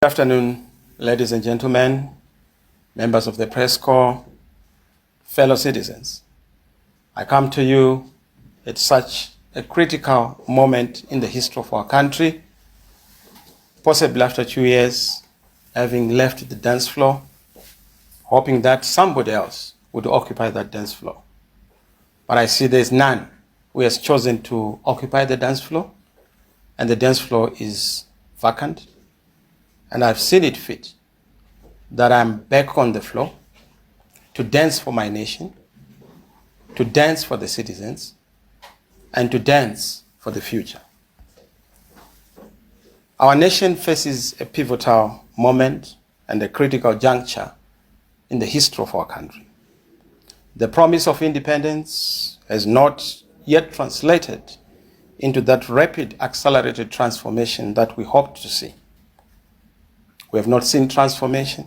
Good afternoon, ladies and gentlemen, members of the press corps, fellow citizens. I come to you at such a critical moment in the history of our country, possibly after 2 years having left the dance floor, hoping that somebody else would occupy that dance floor. But I see there's none who has chosen to occupy the dance floor, and the dance floor is vacant. And I've seen it fit that I'm back on the floor to dance for my nation, to dance for the citizens, and to dance for the future. Our nation faces a pivotal moment and a critical juncture in the history of our country. The promise of independence has not yet translated into that rapid, accelerated transformation that we hoped to see. We have not seen transformation.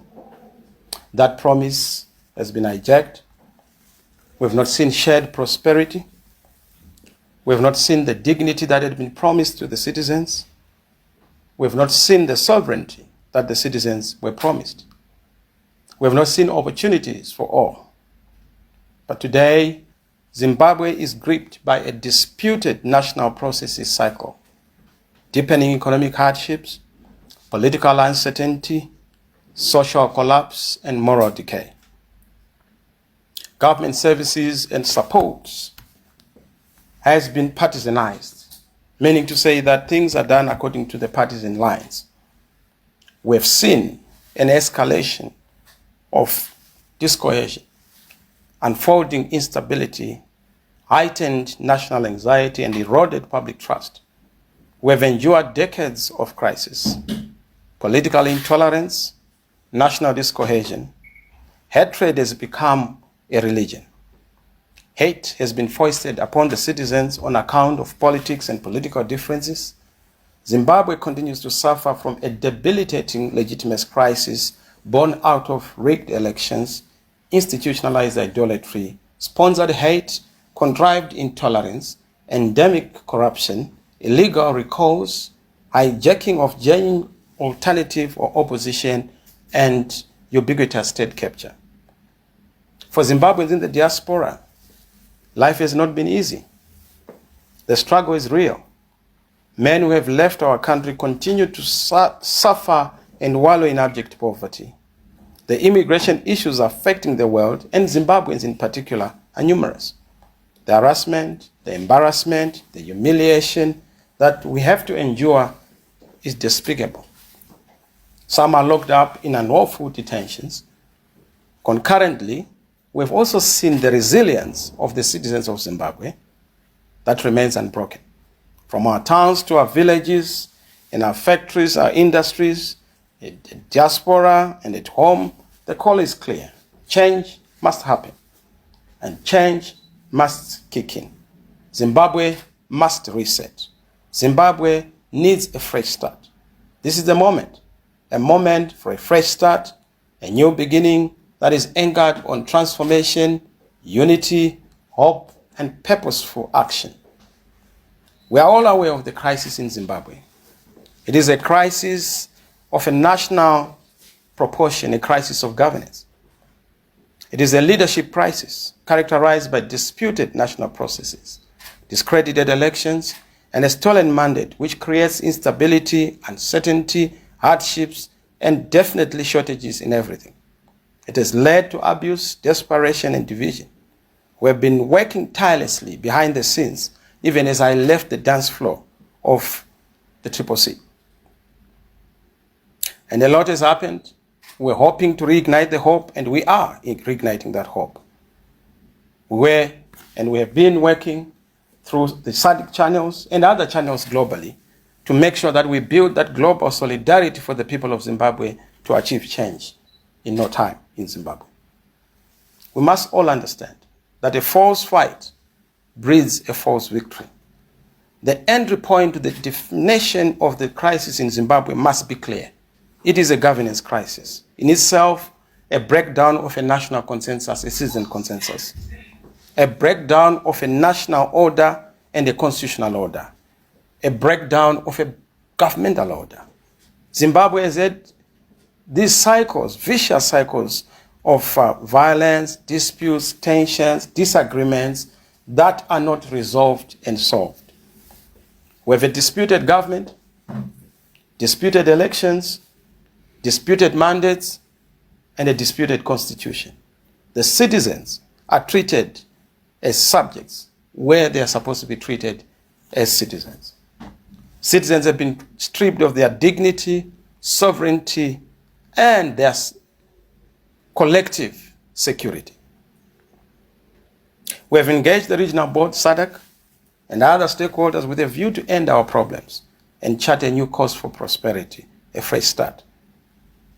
That promise has been hijacked. We have not seen shared prosperity. We have not seen the dignity that had been promised to the citizens. We have not seen the sovereignty that the citizens were promised. We have not seen opportunities for all. But today, Zimbabwe is gripped by a disputed national processes cycle, deepening economic hardships, political uncertainty, social collapse, and moral decay. Government services and supports has been partisanized, meaning to say that things are done according to the partisan lines. We have seen an escalation of discohesion, unfolding instability, heightened national anxiety, and eroded public trust. We have endured decades of crisis, political intolerance, national discohesion. Hatred has become a religion. Hate has been foisted upon the citizens on account of politics and political differences. Zimbabwe continues to suffer from a debilitating legitimacy crisis born out of rigged elections, institutionalized idolatry, sponsored hate, contrived intolerance, endemic corruption, illegal recalls, hijacking of genuine alternative or opposition, and ubiquitous state capture. For Zimbabweans in the diaspora, life has not been easy. The struggle is real. Men who have left our country continue to suffer and wallow in abject poverty. The immigration issues affecting the world, and Zimbabweans in particular, are numerous. The harassment, the embarrassment, the humiliation that we have to endure is despicable. Some are locked up in unlawful detentions. Concurrently, we've also seen the resilience of the citizens of Zimbabwe that remains unbroken. From our towns to our villages, in our factories, our industries, in the diaspora and at home, the call is clear. Change must happen, and change must kick in. Zimbabwe must reset. Zimbabwe needs a fresh start. This is the moment, a moment for a fresh start, a new beginning that is anchored on transformation, unity, hope, and purposeful action. We are all aware of the crisis in Zimbabwe. It is a crisis of a national proportion, a crisis of governance. It is a leadership crisis characterized by disputed national processes, discredited elections, and a stolen mandate which creates instability, uncertainty, hardships, and definitely shortages in everything. It has led to abuse, desperation, and division. We have been working tirelessly behind the scenes, even as I left the dance floor of the CCC. And a lot has happened. We're hoping to reignite the hope, and we are reigniting that hope. We have been working through the SADC channels and other channels globally to make sure that we build that global solidarity for the people of Zimbabwe to achieve change in no time in Zimbabwe. We must all understand that a false fight breeds a false victory. The entry point to the definition of the crisis in Zimbabwe must be clear. It is a governance crisis. In itself, a breakdown of a national consensus, a citizen consensus. A breakdown of a national order and a constitutional order. A breakdown of a governmental order. Zimbabwe has had these cycles, vicious cycles of violence, disputes, tensions, disagreements that are not resolved and solved. We have a disputed government, disputed elections, disputed mandates, and a disputed constitution. The citizens are treated as subjects where they are supposed to be treated as citizens. Citizens have been stripped of their dignity, sovereignty, and their collective security. We have engaged the regional board, SADC, and other stakeholders with a view to end our problems and chart a new course for prosperity, a fresh start.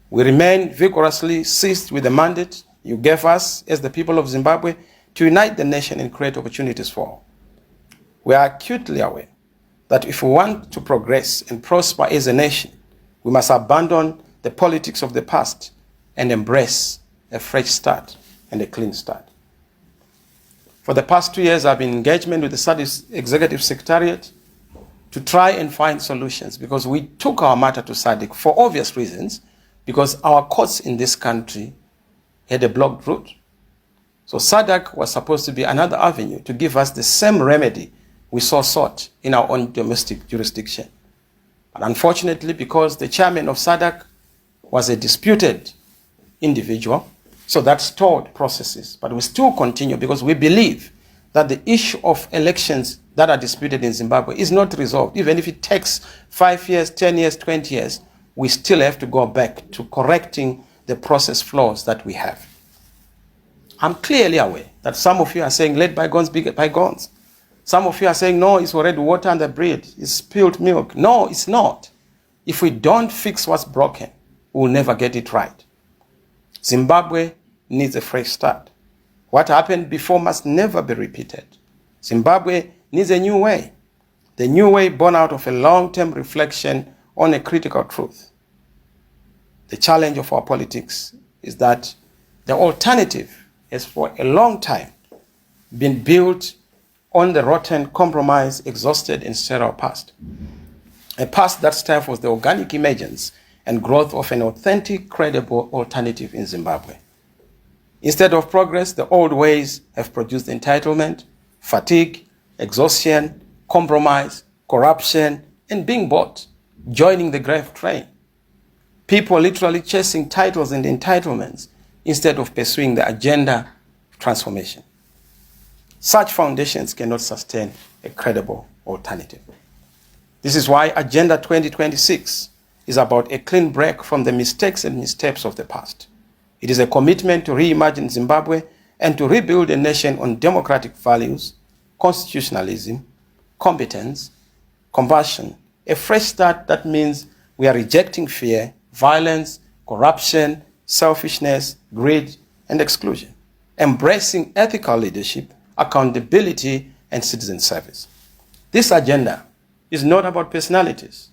We remain vigorously seized with the mandate you gave us as the people of Zimbabwe to unite the nation and create opportunities for all. We are acutely aware that if we want to progress and prosper as a nation, we must abandon the politics of the past and embrace a fresh start and a clean start. For the past 2 years, I've been in engagement with the SADC Executive Secretariat to try and find solutions, because we took our matter to SADC for obvious reasons, because our courts in this country had a blocked route. So SADC was supposed to be another avenue to give us the same remedy we saw sought in our own domestic jurisdiction. But unfortunately, because the chairman of SADC was a disputed individual, so that stalled processes. But we still continue because we believe that the issue of elections that are disputed in Zimbabwe is not resolved. Even if it takes 5 years, 10 years, 20 years, we still have to go back to correcting the process flaws that we have. I'm clearly aware that some of you are saying, let bygones be bygones. Some of you are saying, no, it's already water under bread, it's spilled milk. No, it's not. If we don't fix what's broken, we'll never get it right. Zimbabwe needs a fresh start. What happened before must never be repeated. Zimbabwe needs a new way. The new way born out of a long-term reflection on a critical truth. The challenge of our politics is that the alternative has for a long time been built on the rotten, compromised, exhausted, and sterile past. A past that stifles the organic emergence and growth of an authentic, credible alternative in Zimbabwe. Instead of progress, the old ways have produced entitlement, fatigue, exhaustion, compromise, corruption, and being bought, joining the grave train. People literally chasing titles and entitlements instead of pursuing the agenda of transformation. Such foundations cannot sustain a credible alternative. This is why Agenda 2026 is about a clean break from the mistakes and missteps of the past. It is a commitment to reimagine Zimbabwe and to rebuild a nation on democratic values, constitutionalism, competence, compassion, a fresh start that means we are rejecting fear, violence, corruption, selfishness, greed, and exclusion, embracing ethical leadership, accountability, and citizen service. This agenda is not about personalities.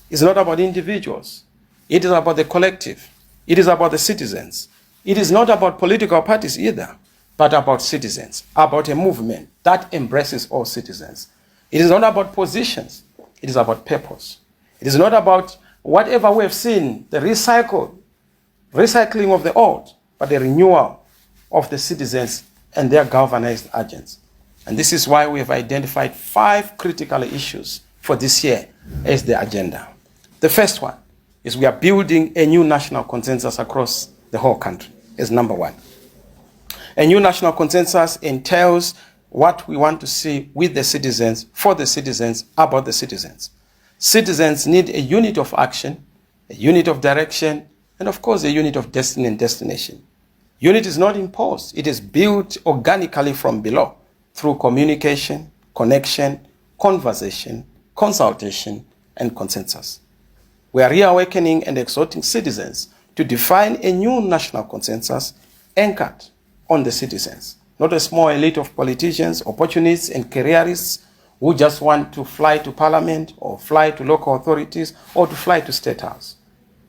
It's not about individuals. It is about the collective. It is about the citizens. It is not about political parties either, but about citizens, about a movement that embraces all citizens. It is not about positions. It is about purpose. It is not about whatever we have seen, the recycling of the old, but the renewal of the citizens and their galvanized agents. And this is why we have identified 5 critical issues for this year as the agenda. The first one is we are building a new national consensus across the whole country as number 1. A new national consensus entails what we want to see with the citizens, for the citizens, about the citizens. Citizens need a unit of action, a unit of direction, and of course a unit of destiny and destination. Unit is not imposed. It is built organically from below through communication, connection, conversation, consultation, and consensus. We are reawakening and exhorting citizens to define a new national consensus anchored on the citizens, not a small elite of politicians, opportunists, and careerists who just want to fly to parliament or fly to local authorities or to fly to State House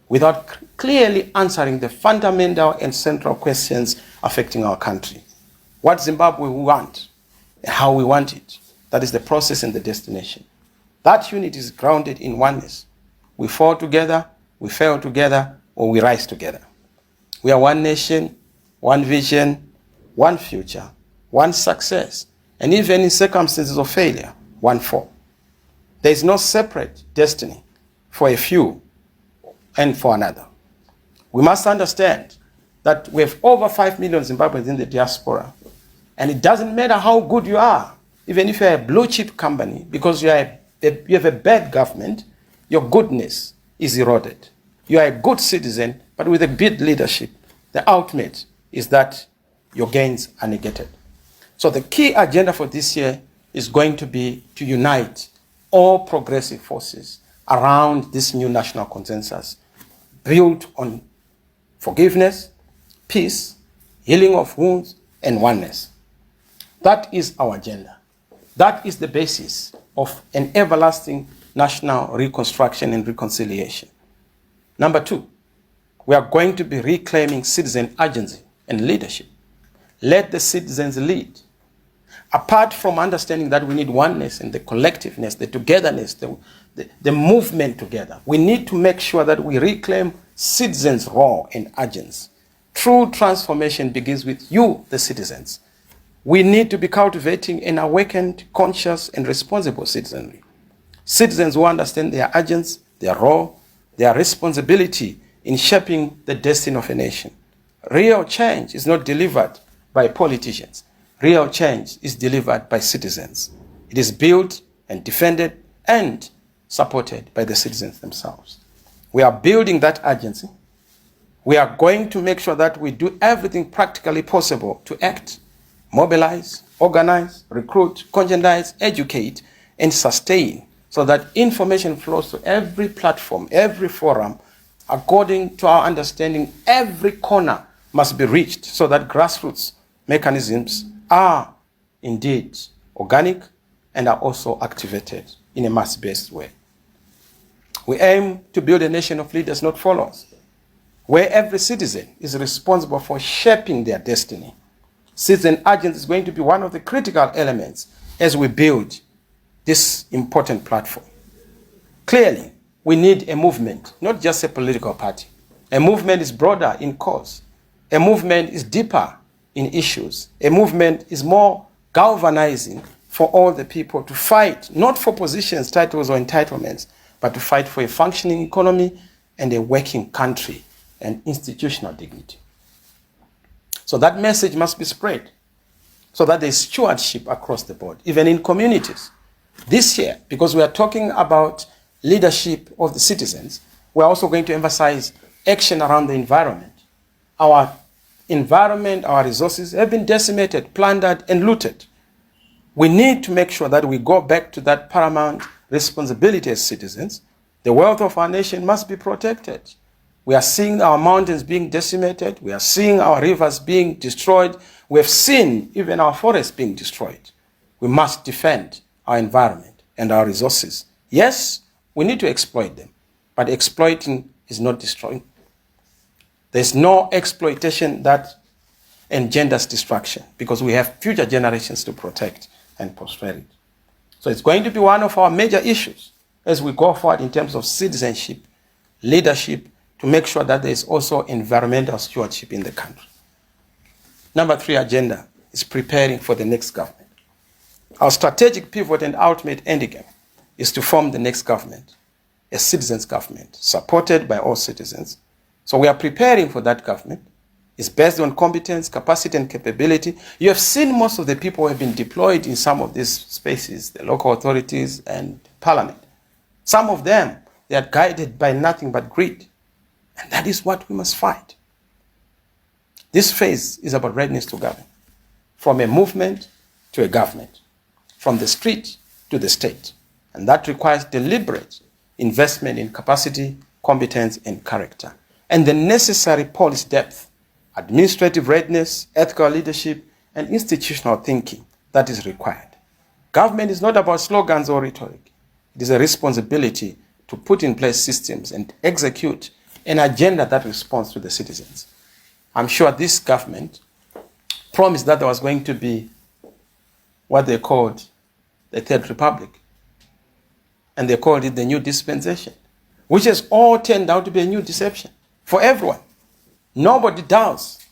without clearly answering the fundamental and central questions affecting our country. What Zimbabwe we want and how we want it. That is the process and the destination. That unity is grounded in oneness. We fall together, we fail together, or we rise together. We are one nation, one vision, one future, one success, and even in circumstances of failure, one fall. There is no separate destiny for a few and for another. We must understand that we have over 5 million Zimbabweans in the diaspora, and it doesn't matter how good you are, even if you're a blue chip company, because you have a bad government, your goodness is eroded. You are a good citizen, but with a bad leadership, the ultimate is that your gains are negated. So the key agenda for this year is going to be to unite all progressive forces around this new national consensus built on forgiveness, peace, healing of wounds, and oneness. That is our agenda. That is the basis of an everlasting national reconstruction and reconciliation. Number 2, we are going to be reclaiming citizen agency and leadership. Let the citizens lead. Apart from understanding that we need oneness and the collectiveness, the togetherness, the movement together, we need to make sure that we reclaim citizens' role and agents. True transformation begins with you, the citizens. We need to be cultivating an awakened, conscious, and responsible citizenry. Citizens who understand their agents, their role, their responsibility in shaping the destiny of a nation. Real change is not delivered by politicians. Real change is delivered by citizens. It is built and defended and supported by the citizens themselves. We are building that agency. We are going to make sure that we do everything practically possible to act, mobilize, organize, recruit, conscientize, educate, and sustain so that information flows to every platform, every forum. According to our understanding, every corner must be reached so that grassroots mechanisms are indeed organic and are also activated in a mass-based way. We aim to build a nation of leaders, not followers, where every citizen is responsible for shaping their destiny. Citizen agency is going to be one of the critical elements as we build this important platform. Clearly, we need a movement, not just a political party. A movement is broader in cause. A movement is deeper in issues. A movement is more galvanizing for all the people to fight, not for positions, titles, or entitlements, but to fight for a functioning economy and a working country and institutional dignity. So that message must be spread so that there's stewardship across the board, even in communities. This year, because we are talking about leadership of the citizens, we're also going to emphasize action around the environment. Our environment, our resources have been decimated, plundered, and looted. We need to make sure that we go back to that paramount responsibility as citizens. The wealth of our nation must be protected. We are seeing our mountains being decimated. We are seeing our rivers being destroyed. We have seen even our forests being destroyed. We must defend our environment and our resources. Yes, we need to exploit them, but exploiting is not destroying. There's no exploitation that engenders destruction because we have future generations to protect and prosperity. So it's going to be one of our major issues as we go forward in terms of citizenship, leadership, to make sure that there is also environmental stewardship in the country. Number 3 agenda is preparing for the next government. Our strategic pivot and ultimate endgame is to form the next government, a citizens' government, supported by all citizens. So we are preparing for that government. It's based on competence, capacity, and capability. You have seen most of the people who have been deployed in some of these spaces, the local authorities and parliament. Some of them, they are guided by nothing but greed. And that is what we must fight. This phase is about readiness to govern, from a movement to a government, from the street to the state. And that requires deliberate investment in capacity, competence, and character, and the necessary policy depth, administrative readiness, ethical leadership, and institutional thinking that is required. Government is not about slogans or rhetoric. It is a responsibility to put in place systems and execute an agenda that responds to the citizens. I'm sure this government promised that there was going to be what they called the Third Republic. And they called it the New Dispensation, which has all turned out to be a new deception. for everyone. Nobody doubts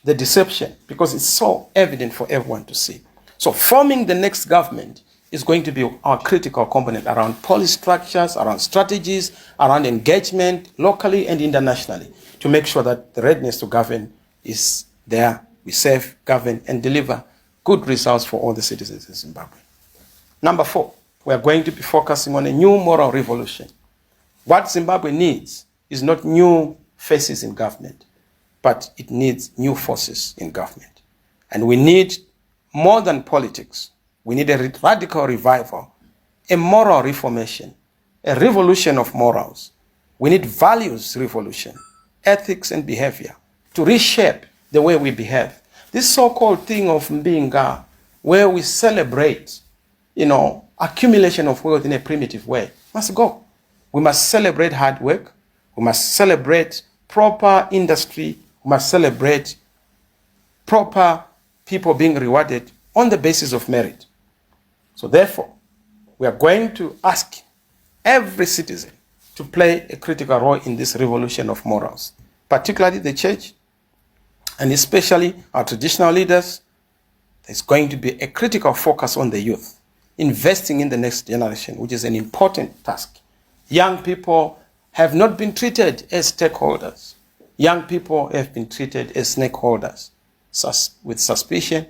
the deception because it's so evident for everyone to see. So forming the next government is going to be our critical component around policy structures, around strategies, around engagement locally and internationally to make sure that the readiness to govern is there. We serve, govern, and deliver good results for all the citizens in Zimbabwe. Number 4, we are going to be focusing on a new moral revolution. What Zimbabwe needs is not new faces in government, but it needs new forces in government. And we need more than politics. We need a radical revival, a moral reformation, a revolution of morals. We need values revolution, ethics and behavior to reshape the way we behave. This so-called thing of Mbinga, where we celebrate, accumulation of wealth in a primitive way, must go. We must celebrate hard work. We must celebrate proper industry. We must celebrate proper people being rewarded on the basis of merit. So therefore, we are going to ask every citizen to play a critical role in this revolution of morals, particularly the church, and especially our traditional leaders. There's going to be a critical focus on the youth, investing in the next generation, which is an important task. Young people have not been treated as stakeholders. Young people have been treated as snakeholders, with suspicion,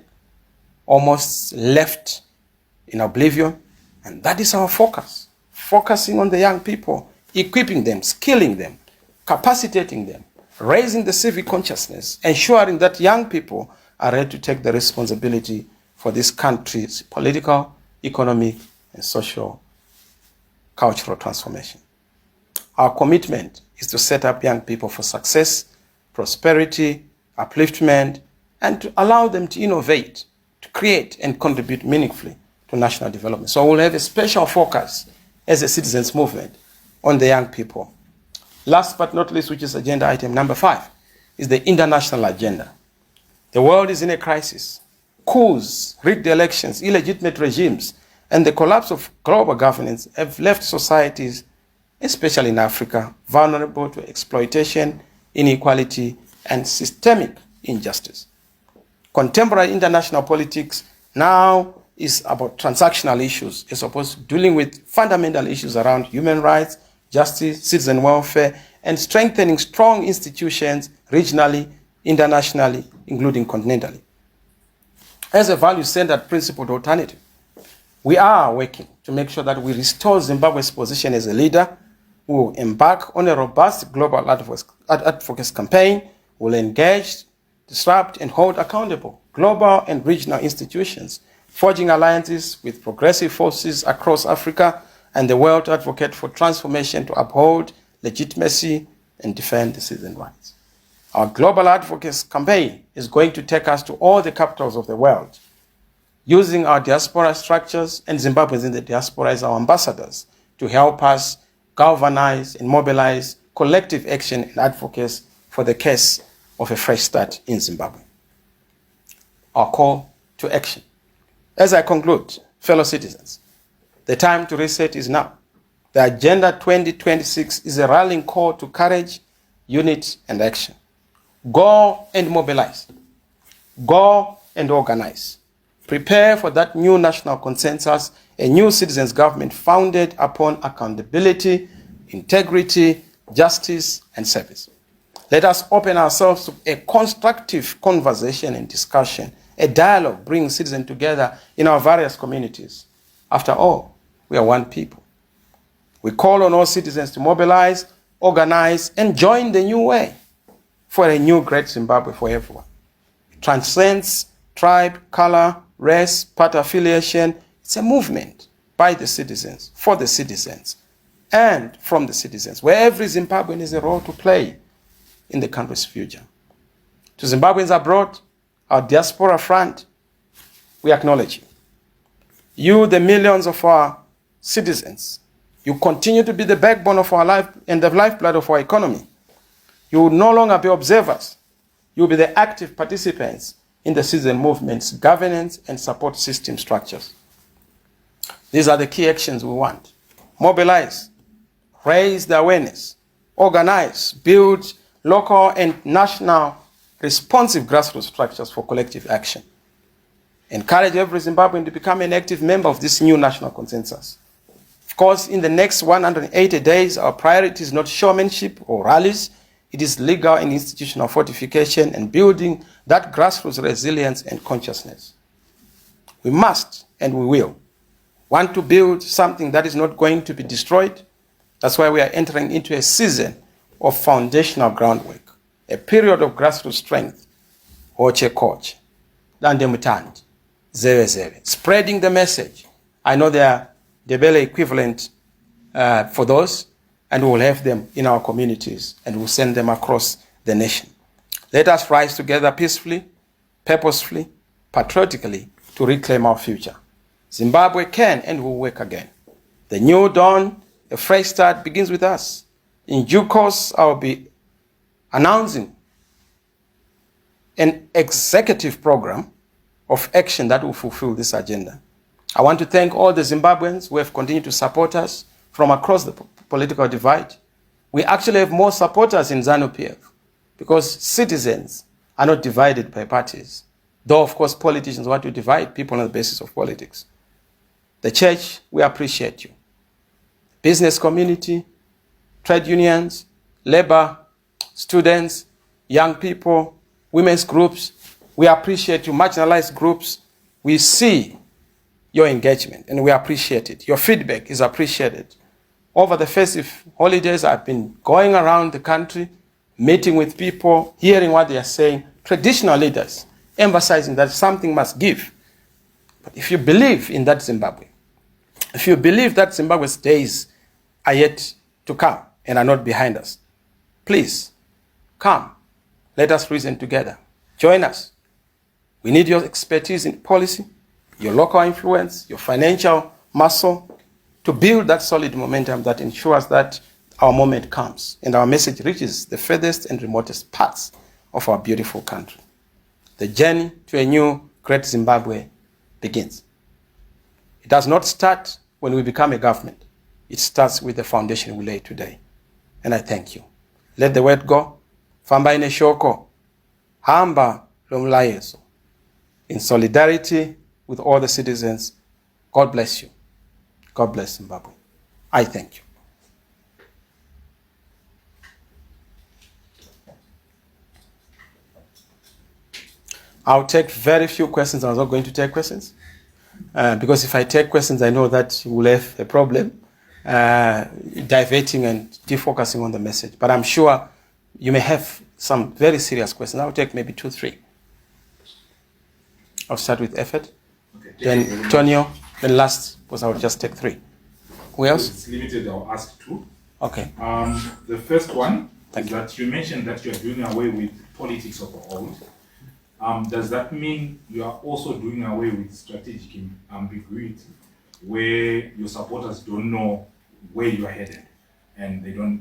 almost left in oblivion. And that is our focus, focusing on the young people, equipping them, skilling them, capacitating them, raising the civic consciousness, ensuring that young people are ready to take the responsibility for this country's political, economic, and social, cultural transformation. Our commitment is to set up young people for success, prosperity, upliftment, and to allow them to innovate, to create and contribute meaningfully to national development. So we'll have a special focus as a citizens movement on the young people. Last but not least, which is agenda item number 5, is the international agenda. The world is in a crisis. Coups, rigged elections, illegitimate regimes, and the collapse of global governance have left societies, especially in Africa, vulnerable to exploitation, inequality, and systemic injustice. Contemporary international politics now is about transactional issues as opposed to dealing with fundamental issues around human rights, justice, citizen welfare, and strengthening strong institutions regionally, internationally, including continentally. As a value-centered principled alternative, we are working to make sure that we restore Zimbabwe's position as a leader. We will embark on a robust global advocacy campaign. We will engage, disrupt, and hold accountable global and regional institutions, forging alliances with progressive forces across Africa and the world to advocate for transformation to uphold legitimacy and defend the citizen rights. Our global advocacy campaign is going to take us to all the capitals of the world, using our diaspora structures and Zimbabweans in the diaspora as our ambassadors to help us galvanize and mobilize collective action and advocacy for the case of a fresh start in Zimbabwe. Our call to action. As I conclude, fellow citizens, the time to reset is now. The Agenda 2026 is a rallying call to courage, unity, and action. Go and mobilize. Go and organize. Prepare for that new national consensus, a new citizens' government founded upon accountability, integrity, justice, and service. Let us open ourselves to a constructive conversation and discussion, a dialogue bringing citizens together in our various communities. After all, we are one people. We call on all citizens to mobilize, organize, and join the new way for a new great Zimbabwe for everyone. It transcends tribe, color, race, party affiliation. It's a movement by the citizens, for the citizens, and from the citizens, where every Zimbabwean has a role to play in the country's future. To Zimbabweans abroad, our diaspora front, we acknowledge you. You, the millions of our citizens, you continue to be the backbone of our life and the lifeblood of our economy. You will no longer be observers. You will be the active participants in the citizen movement's governance and support system structures. These are the key actions we want. Mobilize, raise the awareness, organize, build local and national responsive grassroots structures for collective action. Encourage every Zimbabwean to become an active member of this new national consensus. Of course, in the next 180 days, our priority is not showmanship or rallies. It is legal and institutional fortification and building that grassroots resilience and consciousness. We must, and we will, want to build something that is not going to be destroyed. That's why we are entering into a season of foundational groundwork, a period of grassroots strength, hoche koche, dandemutandi, zeve zeve, spreading the message. I know there are Debele equivalent for those, and we will have them in our communities, and we'll send them across the nation. Let us rise together peacefully, purposefully, patriotically to reclaim our future. Zimbabwe can and will work again. The new dawn, a fresh start begins with us. In due course, I'll be announcing an executive program of action that will fulfill this agenda. I want to thank all the Zimbabweans who have continued to support us from across the political divide. We actually have more supporters in ZANU-PF because citizens are not divided by parties. Though, of course, politicians want to divide people on the basis of politics. The church, we appreciate you. Business community, trade unions, labor, students, young people, women's groups, we appreciate you. Marginalized groups, we see your engagement and we appreciate it. Your feedback is appreciated. Over the festive holidays, I've been going around the country, meeting with people, hearing what they are saying, traditional leaders, emphasizing that something must give. But if you believe in that Zimbabwe, if you believe that Zimbabwe's days are yet to come and are not behind us, please come. Let us reason together. Join us. We need your expertise in policy, your local influence, your financial muscle to build that solid momentum that ensures that our moment comes and our message reaches the furthest and remotest parts of our beautiful country. The journey to a new great Zimbabwe begins. It does not start when we become a government. It starts with the foundation we lay today. And I thank you. Let the word go. Famba ine shoko. Hamba lomlayezo. In solidarity with all the citizens, God bless you. God bless Zimbabwe. I thank you. I'll take very few questions. I'm not going to take questions. Because if I take questions, I know that we'll have a problem diverting and defocusing on the message. But I'm sure you may have some very serious questions. I'll take maybe 2, 3. I'll start with Effort, okay. Then Tonio, then last, because I'll just take 3. Who else? It's limited, I'll ask 2. Okay. The first one is that you mentioned that you're doing away with politics of old. Does that mean you are also doing away with strategic ambiguity, where your supporters don't know where you are headed, and they don't,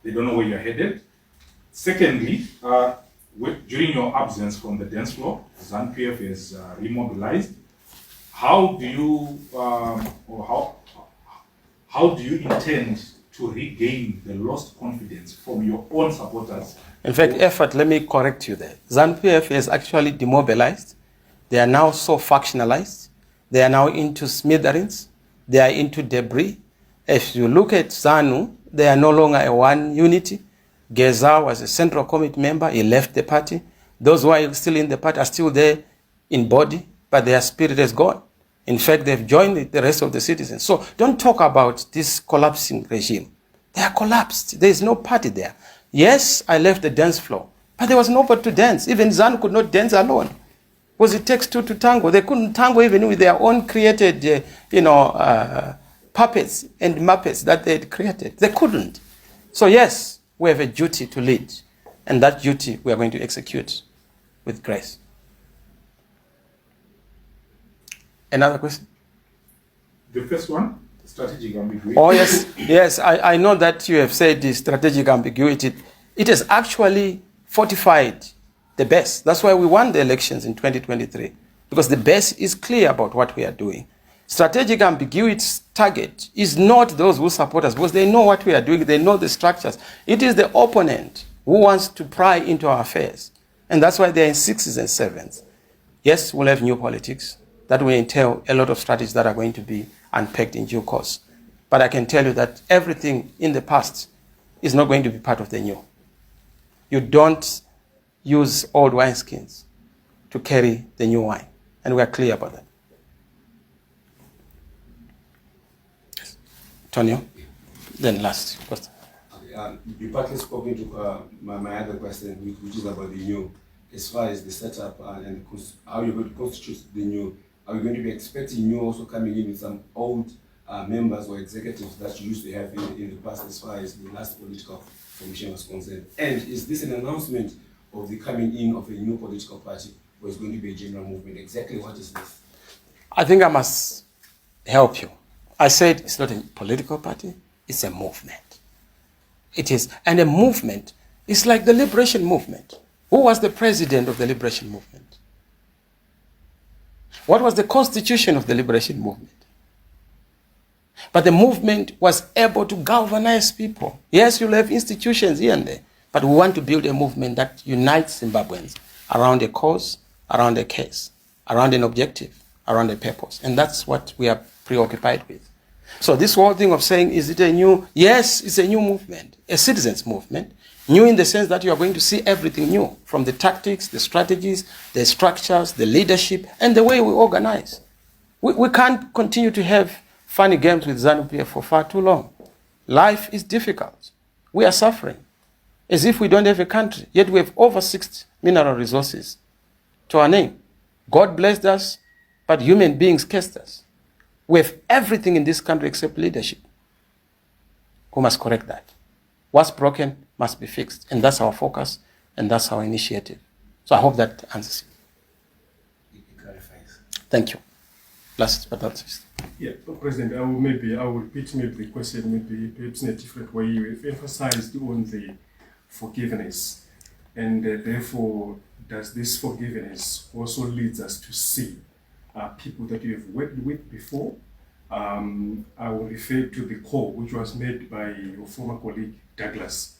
they don't know where you're headed? Secondly, during your absence from the dance floor, ZANU-PF is remobilized. How do you, how do you intend to regain the lost confidence from your own supporters? In fact, Effort, let me correct you there. ZANU-PF is actually demobilized. They are now so factionalized. They are now into smithereens. They are into debris. If you look at ZANU, they are no longer a one unity. Geza was a central committee member. He left the party. Those who are still in the party are still there in body, but their spirit is gone. In fact, they've joined the rest of the citizens. So don't talk about this collapsing regime. They are collapsed. There is no party there. Yes, I left the dance floor, but there was nobody to dance. Even ZANU could not dance alone. Because it takes 2 to tango. They couldn't tango even with their own created, puppets and muppets that they had created. They couldn't. So yes, we have a duty to lead, and that duty we are going to execute with grace. Another question? The first one, strategic ambiguity. Oh yes, yes. I know that you have said the strategic ambiguity. It has actually fortified the base. That's why we won the elections in 2023, because the base is clear about what we are doing. Strategic ambiguity's target is not those who support us, because they know what we are doing, they know the structures. It is the opponent who wants to pry into our affairs. And that's why they're in sixes and sevens. Yes, we'll have new politics. That will entail a lot of strategies that are going to be unpacked in due course. But I can tell you that everything in the past is not going to be part of the new. You don't use old wineskins to carry the new wine. And we are clear about that. Yes. Tonio, then last question. You partly spoke into my other question, which is about the new. As far as the setup and how you're going to constitute the new, are you going to be expecting new also coming in with some old members or executives that you used to have in the past as far as the last political commission was concerned? And is this an announcement of the coming in of a new political party, or is going to be a general movement? Exactly what is this? I think I must help you. I said it's not a political party, it's a movement. It is, and a movement is like the liberation movement. Who was the president of the liberation movement? What was the constitution of the liberation movement? But the movement was able to galvanize people. Yes, you'll have institutions here and there, but we want to build a movement that unites Zimbabweans around a cause, around a case, around an objective, around a purpose. And that's what we are preoccupied with. So this whole thing of saying, is it a new? Yes, it's a new movement, a citizens' movement. New in the sense that you are going to see everything new, from the tactics, the strategies, the structures, the leadership, and the way we organize. We can't continue to have funny games with ZANU-PF for far too long. Life is difficult. We are suffering, as if we don't have a country, yet we have over 6 mineral resources to our name. God blessed us, but human beings cursed us. We have everything in this country except leadership. We must correct that. What's broken must be fixed. And that's our focus, and that's our initiative. So I hope that answers you. It clarifies. Thank you. Last but not least. Yeah, President, I will repeat maybe the question, maybe perhaps in a different way. You've emphasized on the forgiveness, and therefore, does this forgiveness also leads us to see people that you have worked with before? I will refer to the call which was made by your former colleague Douglas.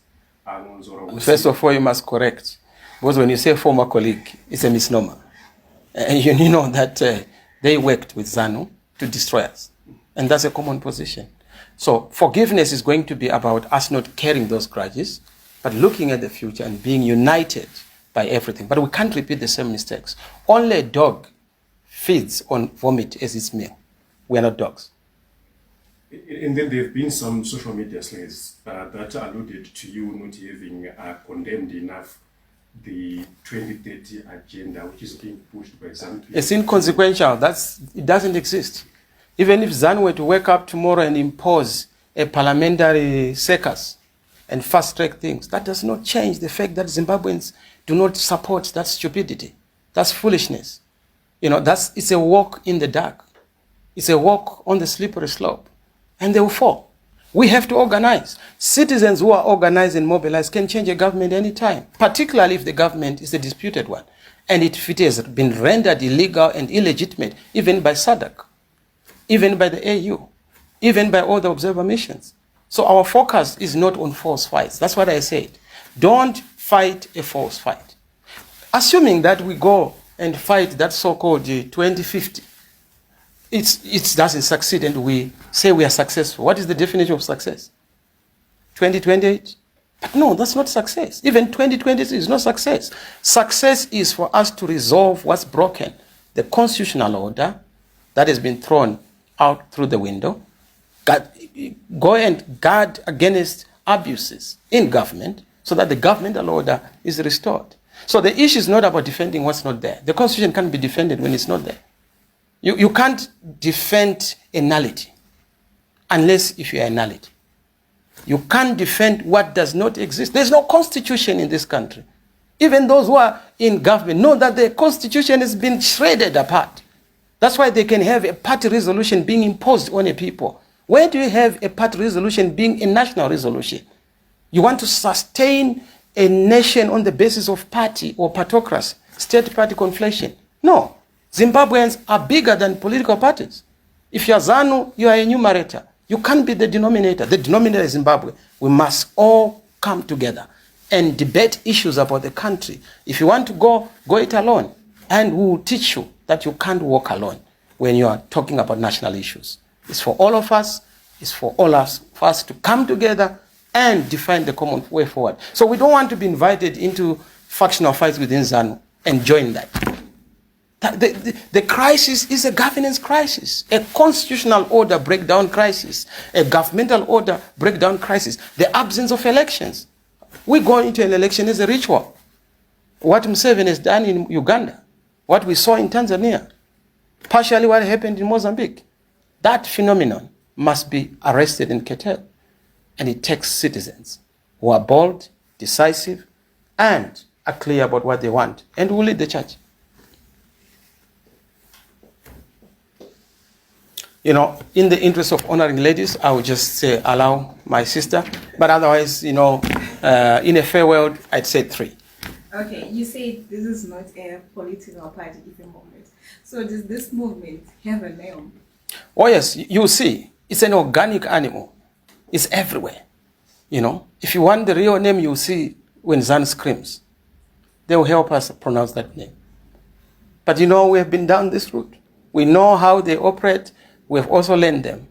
First of all, you must correct, because when you say former colleague, it's a misnomer. And you know that they worked with ZANU to destroy us. And that's a common position. So forgiveness is going to be about us not carrying those grudges, but looking at the future and being united by everything. But we can't repeat the same mistakes. Only a dog feeds on vomit as its meal. We are not dogs. And then there have been some social media slurs that alluded to you not having condemned enough the 2030 agenda, which is being pushed by ZANU. It's inconsequential. It doesn't exist. Even if ZANU were to wake up tomorrow and impose a parliamentary circus and fast-track things, that does not change the fact that Zimbabweans do not support that stupidity. That's foolishness. It's a walk in the dark. It's a walk on the slippery slope. And they will fall. We have to organize. Citizens who are organized and mobilized can change a government anytime, particularly if the government is a disputed one. And if it has been rendered illegal and illegitimate, even by SADC, even by the AU, even by all the observer missions. So our focus is not on false fights. That's what I said. Don't fight a false fight. Assuming that we go and fight that so-called 2050, it doesn't succeed and we say we are successful. What is the definition of success? 2028? But no, that's not success. Even 2020 is not success. Success is for us to resolve what's broken. The constitutional order that has been thrown out through the window. Go and guard against abuses in government so that the governmental order is restored. So the issue is not about defending what's not there. The constitution can't be defended when it's not there. You can't defend a nullity unless if you are a nullity. You can't defend what does not exist. There's no constitution in this country. Even those who are in government know that the constitution has been shredded apart. That's why they can have a party resolution being imposed on a people. Where do you have a party resolution being a national resolution? You want to sustain a nation on the basis of party or partocracy, state-party conflation. No. Zimbabweans are bigger than political parties. If you are ZANU, you are a numerator. You can't be the denominator. The denominator is Zimbabwe. We must all come together and debate issues about the country. If you want to go it alone. And we will teach you that you can't walk alone when you are talking about national issues. It's for all of us. It's for all of us to come together and define the common way forward. So we don't want to be invited into factional fights within ZANU and join that. The crisis is a governance crisis, a constitutional order breakdown crisis, a governmental order breakdown crisis, the absence of elections. We go into an election as a ritual. What Museveni has done in Uganda, what we saw in Tanzania, partially what happened in Mozambique, that phenomenon must be arrested and curtailed. And it takes citizens who are bold, decisive, and are clear about what they want, and will lead the church. You know, in the interest of honoring ladies, I would just say allow my sister, but otherwise, you know, in a fair world, I'd say 3. Okay, you say this is not a political party, it's a movement. So does this movement have a name? Oh yes, you see, it's an organic animal. It's everywhere. You know, if you want the real name, you'll see when ZANU screams. They will help us pronounce that name. But you know, we have been down this route. We know how they operate. We have also learned them,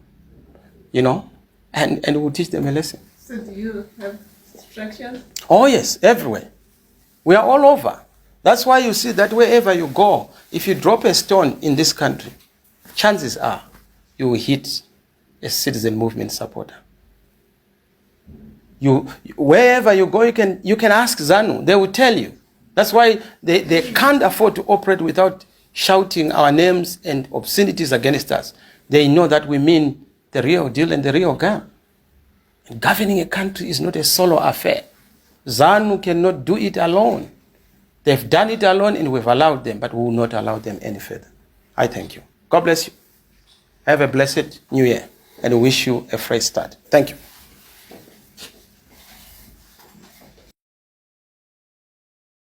you know, and we'll teach them a lesson. So do you have structures? Oh yes, everywhere. We are all over. That's why you see that wherever you go, if you drop a stone in this country, chances are you will hit a citizen movement supporter. Wherever you go, you can ask ZANU. They will tell you. That's why they can't afford to operate without shouting our names and obscenities against us. They know that we mean the real deal and the real game. And governing a country is not a solo affair. ZANU cannot do it alone. They've done it alone and we've allowed them, but we will not allow them any further. I thank you. God bless you. Have a blessed new year and wish you a fresh start. Thank you.